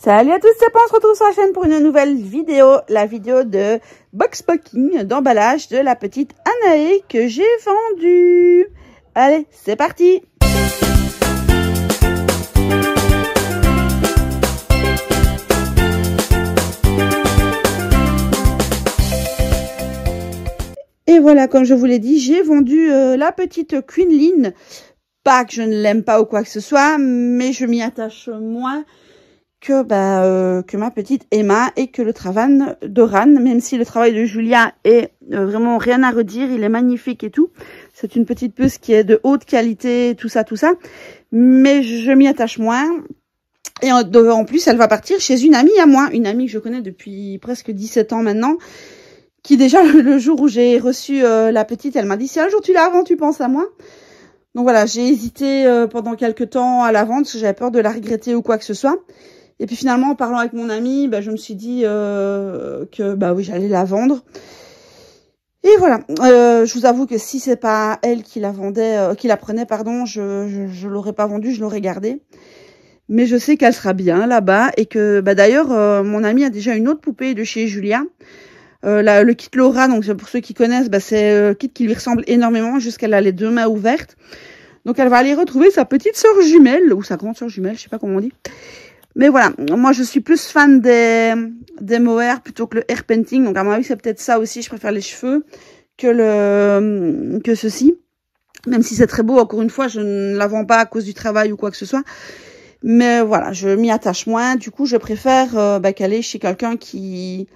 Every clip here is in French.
Salut à tous, c'est Pan, on se retrouve sur la chaîne pour une nouvelle vidéo, la vidéo de box packing, d'emballage de la petite Anaé que j'ai vendue. Allez, c'est parti! Et voilà, comme je vous l'ai dit, j'ai vendu la petite Queenline. Pas que je ne l'aime pas ou quoi que ce soit, mais je m'y attache moins que ma petite Emma et que le travail d'Oran, même si le travail de Julia est vraiment rien à redire, il est magnifique et tout. C'est une petite puce qui est de haute qualité, tout ça, mais je m'y attache moins. Et en plus, elle va partir chez une amie à moi, une amie que je connais depuis presque 17 ans maintenant, qui déjà le jour où j'ai reçu la petite, elle m'a dit si un jour tu la vends, tu penses à moi. Donc voilà, j'ai hésité pendant quelques temps à la vendre parce que j'avais peur de la regretter ou quoi que ce soit. Et puis finalement, en parlant avec mon amie, je me suis dit que oui, j'allais la vendre. Et voilà, je vous avoue que si c'est pas elle qui la vendait, qui la prenait, pardon, je l'aurais pas vendue, je l'aurais gardée. Mais je sais qu'elle sera bien là-bas et que d'ailleurs, mon amie a déjà une autre poupée de chez Julia. Le kit Laura, donc pour ceux qui connaissent, c'est un kit qui lui ressemble énormément jusqu'elle a les deux mains ouvertes. Donc elle va aller retrouver sa petite sœur jumelle, ou sa grande sœur jumelle, je sais pas comment on dit. Mais voilà, moi je suis plus fan des mohair plutôt que le hair painting. Donc à mon avis c'est peut-être ça aussi, je préfère les cheveux que ceci. Même si c'est très beau, encore une fois, je ne la vends pas à cause du travail ou quoi que ce soit. Mais voilà, je m'y attache moins. Du coup, je préfère qu'aller chez quelqu'un qui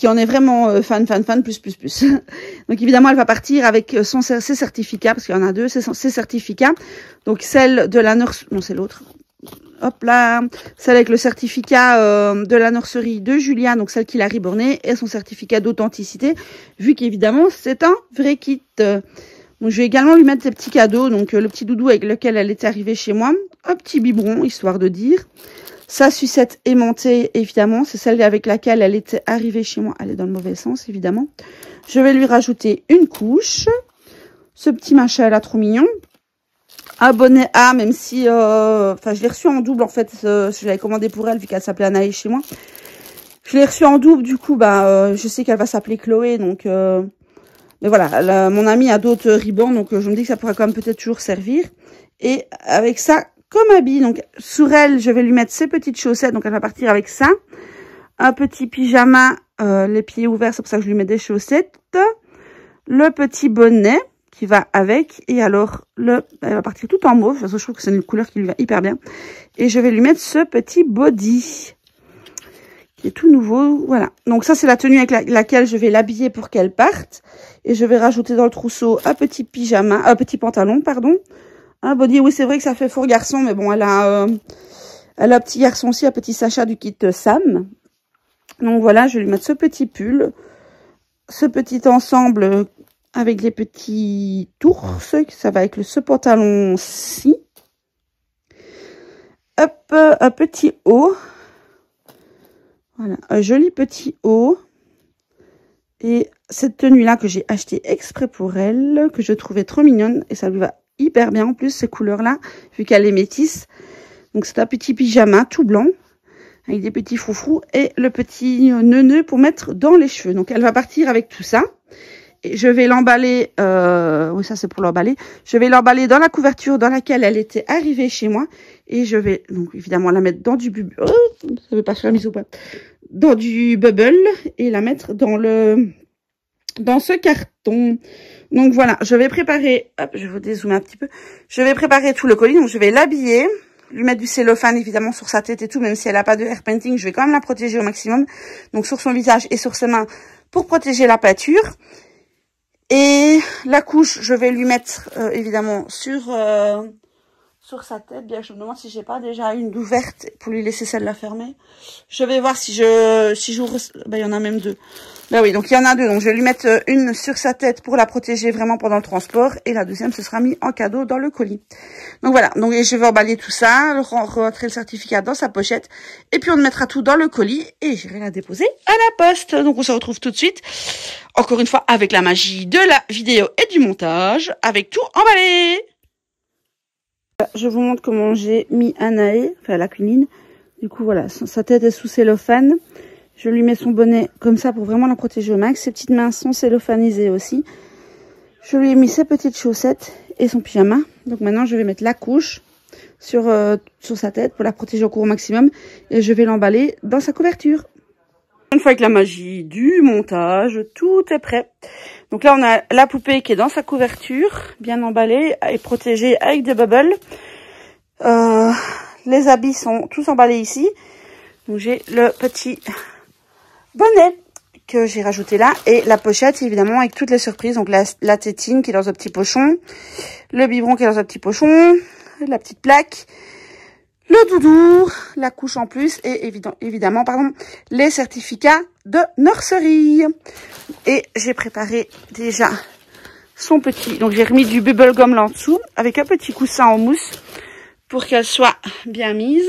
en est vraiment fan, plus. Donc évidemment, elle va partir avec ses certificats, parce qu'il y en a deux, ses certificats. Donc celle de la nurserie, non c'est l'autre. Hop là, celle avec le certificat de la nurserie de Julia, donc celle qui l'a rebornée, et son certificat d'authenticité, vu qu'évidemment c'est un vrai kit. Donc je vais également lui mettre ses petits cadeaux, donc le petit doudou avec lequel elle était arrivée chez moi, un petit biberon, histoire de dire. Sa sucette aimantée, évidemment, c'est celle avec laquelle elle était arrivée chez moi. Elle est dans le mauvais sens, évidemment. Je vais lui rajouter une couche. Ce petit machin là, trop mignon. Un bonnet A, même si... je l'ai reçu en double, en fait. Je l'avais commandé pour elle, vu qu'elle s'appelait Anaïs chez moi. Je l'ai reçu en double, du coup, je sais qu'elle va s'appeler Chloé, donc... mais voilà, mon amie a d'autres ribans, donc je me dis que ça pourrait quand même peut-être toujours servir. Et avec ça... comme habit, donc sur elle, je vais lui mettre ses petites chaussettes, donc elle va partir avec ça. Un petit pyjama, les pieds ouverts, c'est pour ça que je lui mets des chaussettes. Le petit bonnet qui va avec, et alors elle va partir tout en mauve, parce que je trouve que c'est une couleur qui lui va hyper bien. Et je vais lui mettre ce petit body, qui est tout nouveau, voilà. Donc ça, c'est la tenue avec laquelle je vais l'habiller pour qu'elle parte. Et je vais rajouter dans le trousseau un petit pyjama, un petit pantalon, pardon. Un body, oui, c'est vrai que ça fait fort garçon, mais bon, elle a un petit garçon aussi, un petit Sacha du kit Sam. Donc voilà, je vais lui mettre ce petit pull, ce petit ensemble avec les petits ours, ça va avec ce pantalon-ci. Hop, un petit haut. Voilà, un joli petit haut. Et cette tenue-là que j'ai achetée exprès pour elle, que je trouvais trop mignonne, et ça lui va hyper bien en plus, ces couleurs-là, vu qu'elle est métisse. Donc c'est un petit pyjama tout blanc, avec des petits froufrous, et le petit nœud pour mettre dans les cheveux. Donc elle va partir avec tout ça. Et je vais l'emballer, oui ça c'est pour l'emballer, je vais l'emballer dans la couverture dans laquelle elle était arrivée chez moi. Et je vais donc évidemment la mettre dans du bubble, oh, ça veut pas faire la mise ou pas, dans du bubble, et la mettre dans ce carton. Donc voilà, je vais préparer, hop, je vais vous dézoomer un petit peu. Je vais préparer tout le colis, donc je vais l'habiller, lui mettre du cellophane évidemment sur sa tête et tout, même si elle n'a pas de hair painting, je vais quand même la protéger au maximum. Donc sur son visage et sur ses mains pour protéger la peinture. Et la couche, je vais lui mettre évidemment sur sa tête. Bien, je me demande si j'ai pas déjà une d'ouverte pour lui laisser celle-là fermée. Je vais voir si j'ouvre. Il y en a même deux. Oui, donc il y en a deux. Donc je vais lui mettre une sur sa tête pour la protéger vraiment pendant le transport. Et la deuxième, ce sera mis en cadeau dans le colis. Donc voilà. Donc je vais emballer tout ça, rentrer le certificat dans sa pochette. Et puis on mettra tout dans le colis et j'irai la déposer à la poste. Donc on se retrouve tout de suite. Encore une fois, avec la magie de la vidéo et du montage, avec tout emballé. Je vous montre comment j'ai mis Anaé, enfin la Queenline, Du coup, voilà, sa tête est sous cellophane. Je lui mets son bonnet comme ça pour vraiment la protéger au max. Ses petites mains sont cellophanisées aussi. Je lui ai mis ses petites chaussettes et son pyjama. Donc maintenant, je vais mettre la couche sur sa tête pour la protéger au maximum. Et je vais l'emballer dans sa couverture. Une fois avec la magie du montage, tout est prêt. Donc là, on a la poupée qui est dans sa couverture, bien emballée et protégée avec des bubbles. Les habits sont tous emballés ici. Donc j'ai le petit bonnet que j'ai rajouté là et la pochette évidemment avec toutes les surprises. Donc la tétine qui est dans un petit pochon, le biberon qui est dans un petit pochon, la petite plaque, le doudou, la couche en plus et évidemment les certificats de nurserie. Et j'ai préparé déjà son petit, donc j'ai remis du bubble gum là en dessous avec un petit coussin en mousse pour qu'elle soit bien mise.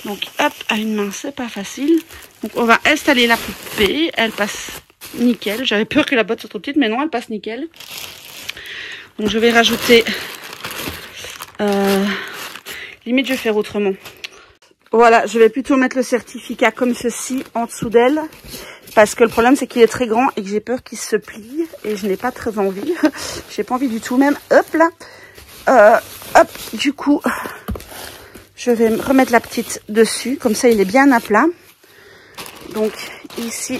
Donc hop, à une main c'est pas facile. Donc on va installer la poupée, elle passe nickel. J'avais peur que la boîte soit trop petite mais non, elle passe nickel. Donc je vais rajouter limite je vais faire autrement. Voilà, je vais plutôt mettre le certificat comme ceci en dessous d'elle. Parce que le problème c'est qu'il est très grand et que j'ai peur qu'il se plie. Et je n'ai pas très envie. J'ai pas envie du tout même. Hop là. Hop, du coup, je vais remettre la petite dessus. Comme ça il est bien à plat. Donc ici,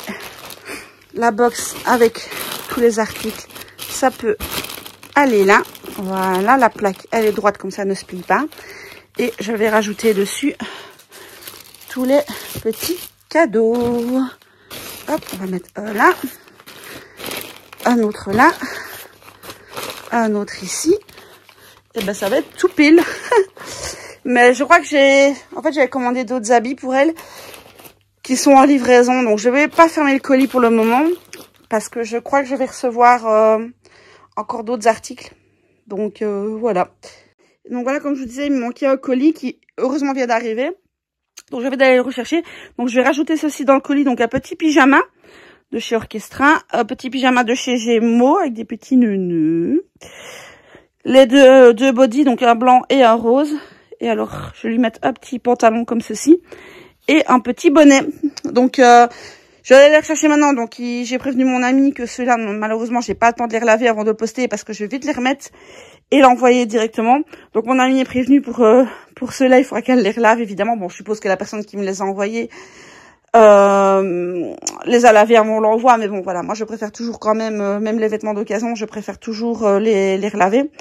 la box avec tous les articles, ça peut aller là. Voilà, la plaque elle est droite comme ça elle ne se plie pas. Et je vais rajouter dessus tous les petits cadeaux. Hop, on va mettre un là, un autre là, un autre ici. Et ben ça va être tout pile. Mais je crois que j'avais commandé d'autres habits pour elle qui sont en livraison. Donc je vais pas fermer le colis pour le moment parce que je crois que je vais recevoir encore d'autres articles. Donc voilà. Donc voilà, comme je vous disais, il me manquait un colis qui heureusement vient d'arriver. Donc je vais aller le rechercher. Donc je vais rajouter ceci dans le colis. Donc un petit pyjama de chez Orchestra. Un petit pyjama de chez Gémeaux avec des petits nœuds. Les deux bodys, donc un blanc et un rose. Et alors je vais lui mettre un petit pantalon comme ceci. Et un petit bonnet. Donc je vais aller les rechercher maintenant. Donc j'ai prévenu mon ami que ceux-là, malheureusement, j'ai pas le temps de les relaver avant de le poster parce que je vais vite les remettre et l'envoyer directement. Donc mon ami est prévenu pour ceux-là, il faudra qu'elle les relave évidemment. Bon, je suppose que la personne qui me les a envoyés les a lavés avant l'envoi, mais bon voilà, moi je préfère toujours quand même, même les vêtements d'occasion, je préfère toujours les relaver.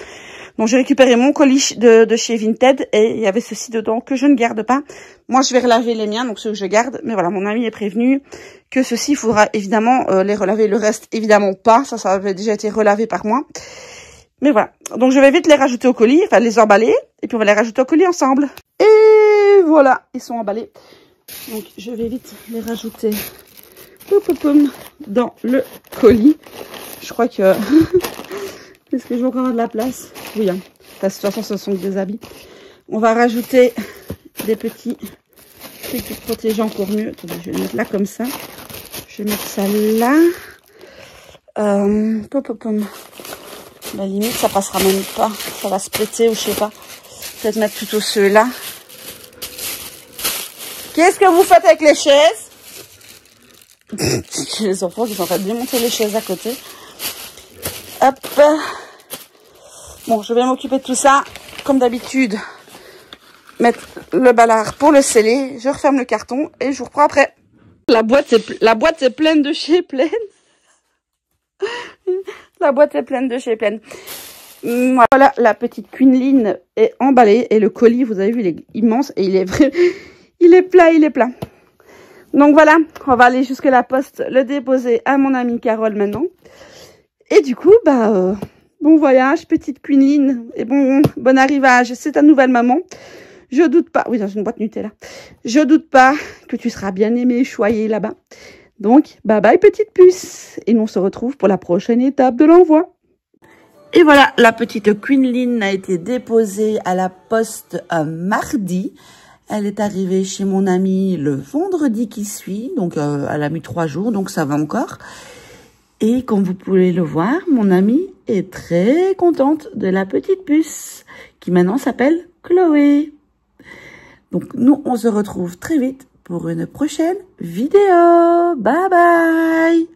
Donc j'ai récupéré mon colis de chez Vinted et il y avait ceci dedans que je ne garde pas. Moi je vais relaver les miens, donc ceux que je garde, mais voilà, mon ami est prévenu que ceci il faudra évidemment les relaver, le reste évidemment pas, ça avait déjà été relavé par moi. Mais voilà, donc je vais vite les rajouter au colis, enfin les emballer, et puis on va les rajouter au colis ensemble. Et voilà, ils sont emballés. Donc je vais vite les rajouter dans le colis. Je crois que... Est-ce que je vais encore avoir de la place? Oui, hein. De toute façon ce sont des habits. On va rajouter des petits trucs pour protéger encore mieux. Attendez, je vais le mettre là comme ça. Je vais mettre ça là. La limite ça passera même pas. Ça va se prêter ou je sais pas. Peut-être mettre plutôt ceux-là. Qu'est-ce que vous faites avec les chaises? J'ai les enfants qui sont en train de démonter les chaises à côté. Hop. Bon, je vais m'occuper de tout ça. Comme d'habitude, mettre le balard pour le sceller. Je referme le carton et je vous reprends après. La boîte est pleine de chez Pleine. La boîte est pleine de chez Pleine. Voilà, la petite Queenline est emballée. Et le colis, vous avez vu, il est immense. Et il est vrai... Il est plat. Donc voilà, on va aller jusque la poste, le déposer à mon amie Carole maintenant. Et du coup, bon voyage, petite Queenline. Et bon arrivage, c'est ta nouvelle maman. Je doute pas, oui, dans une boîte Nutella. Je doute pas que tu seras bien aimée et choyée là-bas. Donc, bye bye petite puce. Et nous on se retrouve pour la prochaine étape de l'envoi. Et voilà, la petite Queenline a été déposée à la poste mardi. Elle est arrivée chez mon amie le vendredi qui suit, donc elle a mis 3 jours, donc ça va encore. Et comme vous pouvez le voir, mon amie est très contente de la petite puce, qui maintenant s'appelle Chloé. Donc, nous, on se retrouve très vite pour une prochaine vidéo. Bye bye!